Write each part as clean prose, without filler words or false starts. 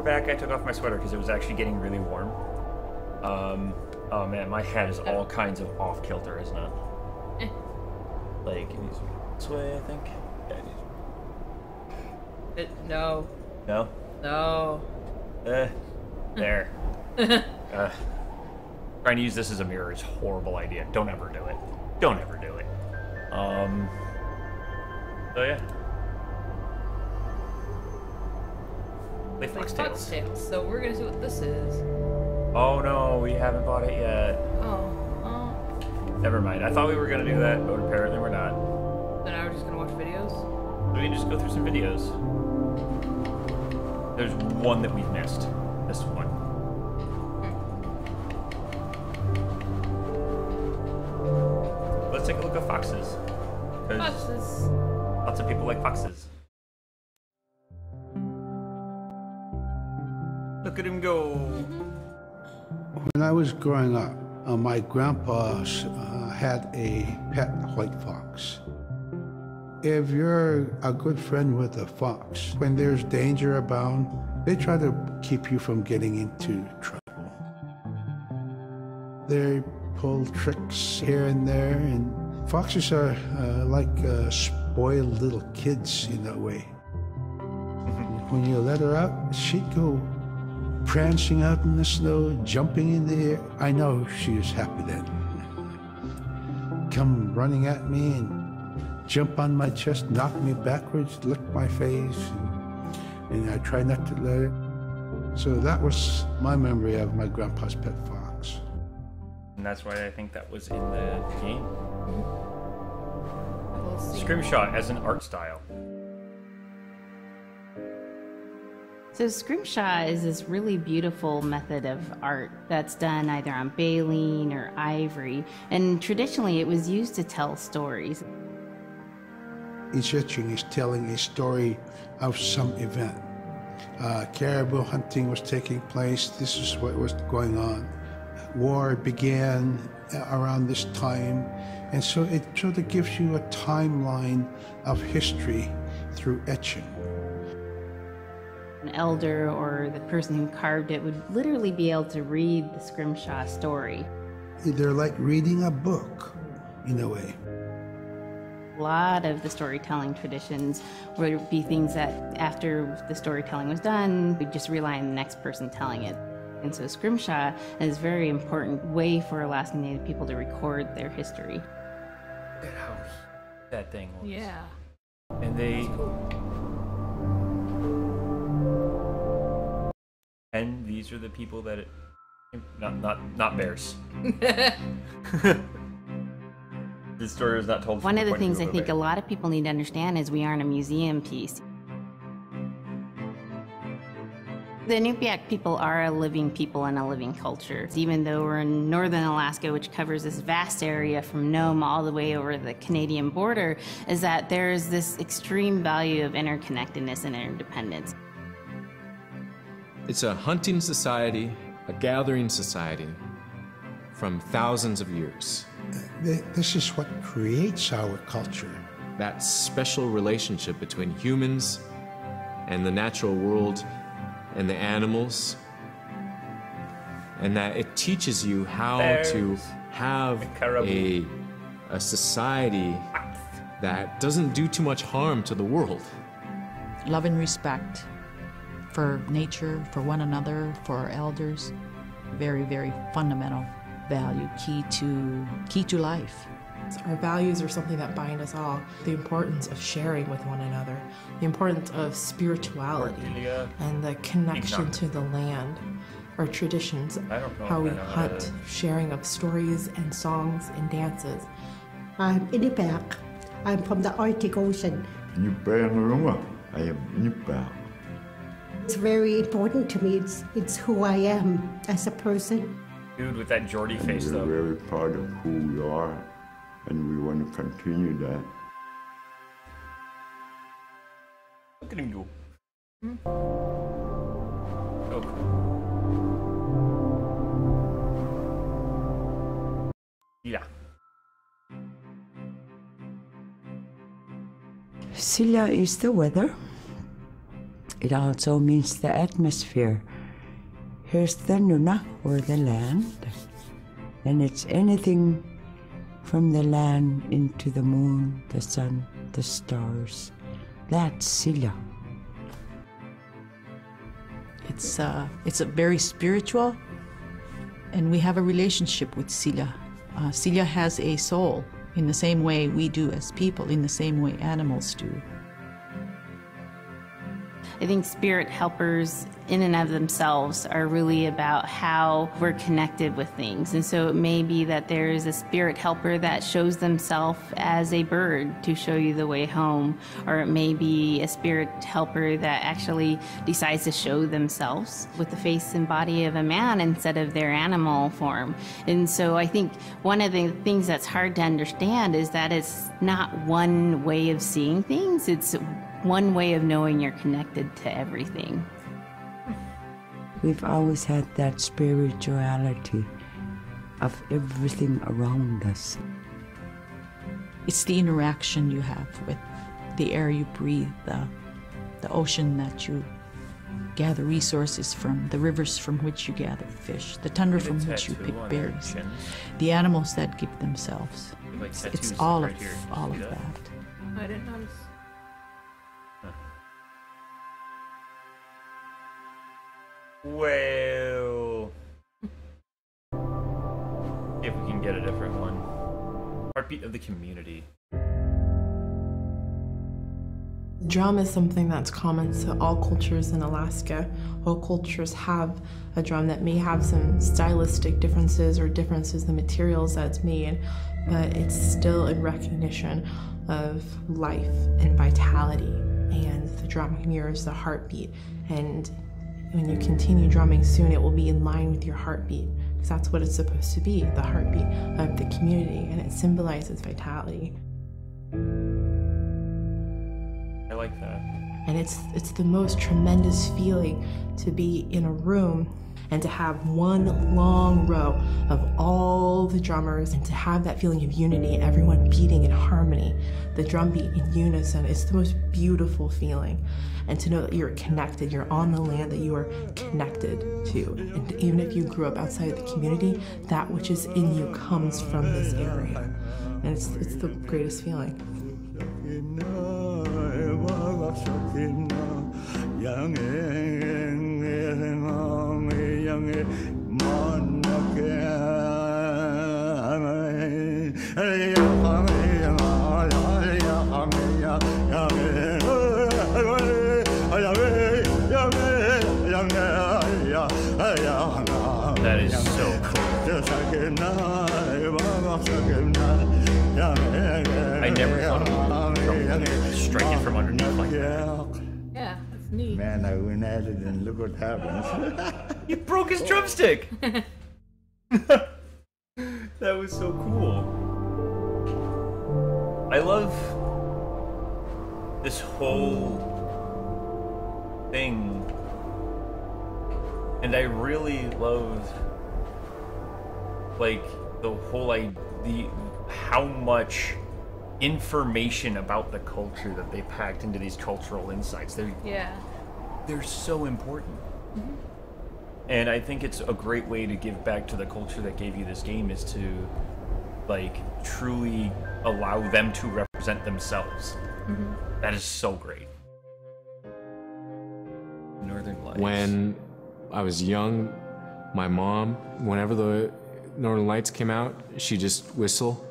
back, I took off my sweater because it was actually getting really warm. Oh man, my head is all kinds of off kilter, isn't it? Like, it needs to be this way, I think. Yeah, it needs to be. No. No? No. There. Trying to use this as a mirror is a horrible idea. Don't ever do it. Don't ever do it. So yeah. Play Foxtails. Foxtails. So we're gonna see what this is. Oh no, we haven't bought it yet. Oh. Never mind. I thought we were gonna do that, but apparently we're not. So now we're just gonna watch videos? We can just go through some videos. There's one that we've missed. This one. Let's take a look at foxes. Foxes. Lots of people like foxes. Look at him go. When I was growing up, my grandpa had a pet white fox. If you're a good friend with a fox, when there's danger abound, they try to keep you from getting into trouble. They pull tricks here and there, and foxes are like spoiled little kids in a way. When you let her out, she'd go prancing out in the snow, jumping in the air. I know she was happy then. Come running at me and jump on my chest, knock me backwards, lick my face, and I try not to let it. So that was my memory of my grandpa's pet fox. And that's why I think that was in the game. Scrimshaw as an art style. So Scrimshaw is this really beautiful method of art that's done either on baleen or ivory, and traditionally it was used to tell stories. Each etching is telling a story of some event. Caribou hunting was taking place. This is what was going on. War began around this time, and so it sort of gives you a timeline of history through etching. An elder or the person who carved it would literally be able to read the Scrimshaw story. They're like reading a book, in a way. A lot of the storytelling traditions would be things that after the storytelling was done, we'd just rely on the next person telling it. And so Scrimshaw is a very important way for Alaskan Native people to record their history. Look at how that thing was. Yeah. And they... And these are the people that it... Not bears. This story was not told. One of the things I think a lot of people need to understand is we aren't a museum piece. The Inupiaq people are a living people and a living culture. Even though we're in northern Alaska, which covers this vast area from Nome all the way over the Canadian border, is that there's this extreme value of interconnectedness and interdependence. It's a hunting society, a gathering society from thousands of years. This is what creates our culture. That special relationship between humans and the natural world and the animals, and that it teaches you how to have a society that doesn't do too much harm to the world. Love and respect for nature, for one another, for our elders. Very, very fundamental value, key to life. Our values are something that bind us all. The importance of sharing with one another, the importance of spirituality, and the connection to the land, our traditions, how we hunt, sharing of stories and songs and dances. I'm Inupiaq. I'm from the Arctic Ocean. I am Inupiaq. It's very important to me. It's who I am as a person. Dude with that Geordie face, though. We're very proud of who we are, and we want to continue that. Look at him go. Yeah. Celia is the weather. It also means the atmosphere. Here's the Nuna, or the land. And it's anything from the land into the moon, the sun, the stars. That's Sila. It's a very spiritual, and we have a relationship with Sila. Sila has a soul in the same way we do as people, in the same way animals do. I think spirit helpers in and of themselves are really about how we're connected with things. And so it may be that there is a spirit helper that shows themselves as a bird to show you the way home, or it may be a spirit helper that actually decides to show themselves with the face and body of a man instead of their animal form. And so I think one of the things that's hard to understand is that it's not one way of seeing things, it's one way of knowing you're connected to everything. We've always had that spirituality of everything around us. It's the interaction you have with the air you breathe, the ocean that you gather resources from, the rivers from which you gather fish, the tundra from which you pick berries, the animals that give themselves. It's all of that. I didn't notice. Well, if we can get a different one. Heartbeat of the community. Drum is something that's common to all cultures in Alaska. All cultures have a drum that may have some stylistic differences or differences in the materials that it's made, but it's still in recognition of life and vitality. And the drum mirrors the heartbeat. And when you continue drumming soon, it will be in line with your heartbeat, because that's what it's supposed to be, the heartbeat of the community, and it symbolizes vitality. I like that. And it's the most tremendous feeling to be in a room and to have one long row of all the drummers and to have that feeling of unity and everyone beating in harmony, the drum beat in unison. It's the most beautiful feeling. And to know that you're connected, you're on the land that you are connected to. And even if you grew up outside of the community, that which is in you comes from this area. And it's the greatest feeling. That is so cool. I never thought of strike it from underneath like that. Yeah, that's neat. Man, I went at it and look what happens. He broke his drumstick! That was so cool. I love this whole thing. And I really love, like, the whole idea, how much information about the culture that they packed into these cultural insights. They're so important. Mm-hmm. And I think it's a great way to give back to the culture that gave you this game, is to, like, truly allow them to represent themselves. Mm-hmm. That is so great. Northern Lights. When I was young, my mom, whenever the Northern Lights came out, she'd just whistle.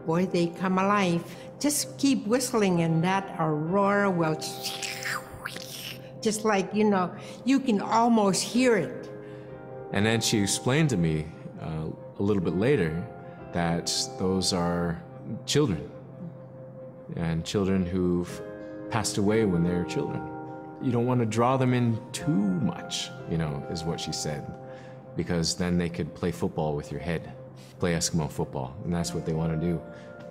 Boy, they come alive. Just keep whistling and that Aurora will, just like, you know, you can almost hear it. And then she explained to me a little bit later that those are children, and children who've passed away when they were children. You don't want to draw them in too much, you know, is what she said, because then they could play football with your head, play Eskimo football, and that's what they want to do.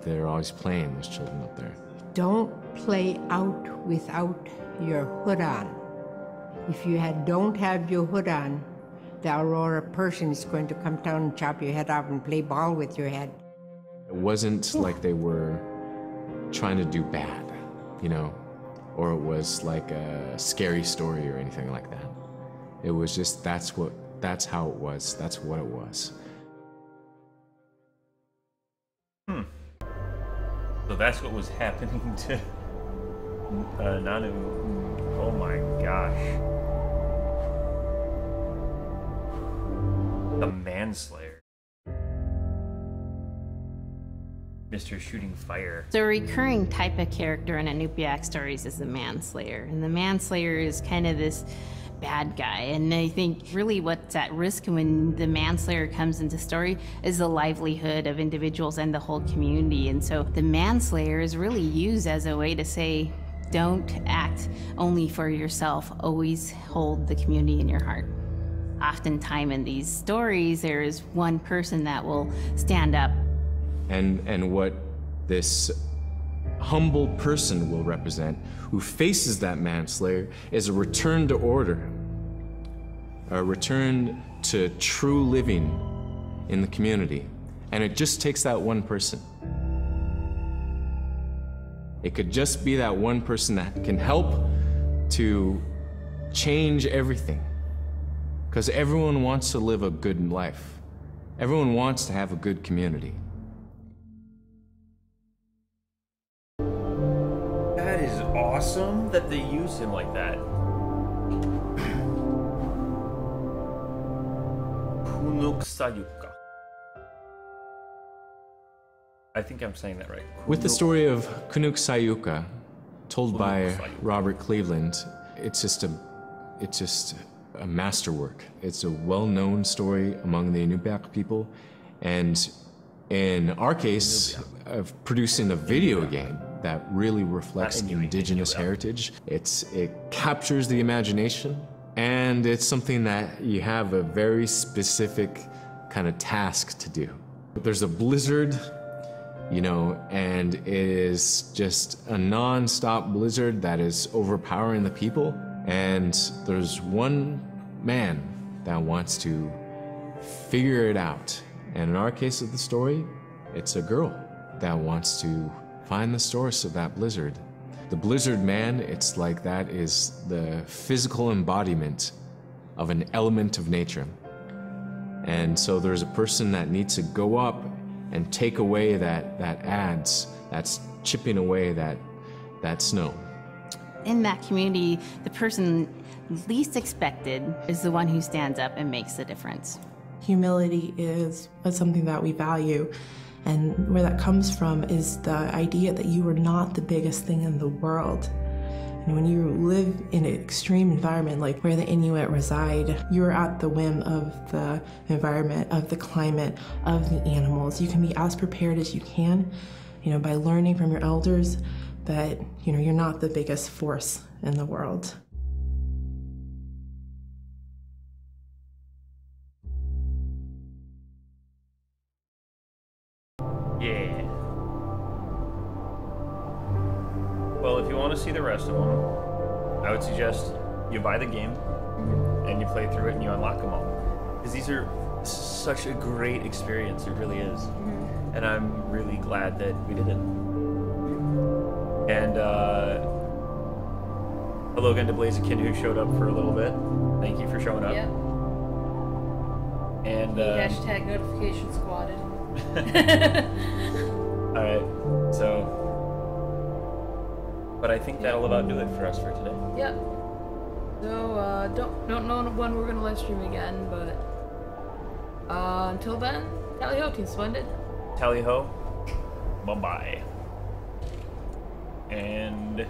They're always playing, those children up there. Don't play out without your hood on. If you don't have your hood on, the Aurora person is going to come down and chop your head off and play ball with your head. It wasn't like they were trying to do bad. you know, or it was like a scary story or anything like that. It was just, that's how it was. That's what it was. So that's what was happening to Nanu. Oh my gosh. The Manslayer. Mr. Shooting Fire. So a recurring type of character in Inupiaq stories is the Manslayer. And the Manslayer is kind of this bad guy. And I think really what's at risk when the Manslayer comes into story is the livelihood of individuals and the whole community. And so the Manslayer is really used as a way to say, don't act only for yourself, always hold the community in your heart. Oftentimes in these stories, there is one person that will stand up. And what this humble person will represent, who faces that Manslayer, is a return to order, a return to true living in the community. And it just takes that one person. It could just be that one person that can help to change everything. Because everyone wants to live a good life. Everyone wants to have a good community. That is awesome that they use him like that. Kunuksayuka. I think I'm saying that right. With the story of Kunuksayuka, told by Robert Cleveland, it's just a masterwork. It's a well-known story among the Inupiaq people, and in our case, of producing a video game that really reflects indigenous heritage. It captures the imagination, and it's something that you have a very specific kind of task to do. There's a blizzard, you know, and it is just a non-stop blizzard that is overpowering the people, and there's one man that wants to figure it out. And in our case of the story, it's a girl that wants to find the source of that blizzard. The blizzard man, it's like that is the physical embodiment of an element of nature. And so there's a person that needs to go up and take away that adze, that's chipping away that snow. In that community, the person least expected is the one who stands up and makes the difference. Humility is something that we value, and where that comes from is the idea that you are not the biggest thing in the world. And when you live in an extreme environment like where the Inuit reside, you are at the whim of the environment, of the climate, of the animals. You can be as prepared as you can, you know, by learning from your elders that, you know, you're not the biggest force in the world. Yeah. Well, if you want to see the rest of them, I would suggest you buy the game and you play through it and you unlock them all. Because these are such a great experience, it really is. And I'm really glad that we did it. And hello again to Blaziken, who showed up for a little bit. Thank you for showing up. Yep. And hashtag notification squatted. Alright, so, but I think that'll about do it for us for today. Yep. So, don't know when we're gonna live stream again, but until then, tally ho, Team Splendid. Tally ho, bye bye. And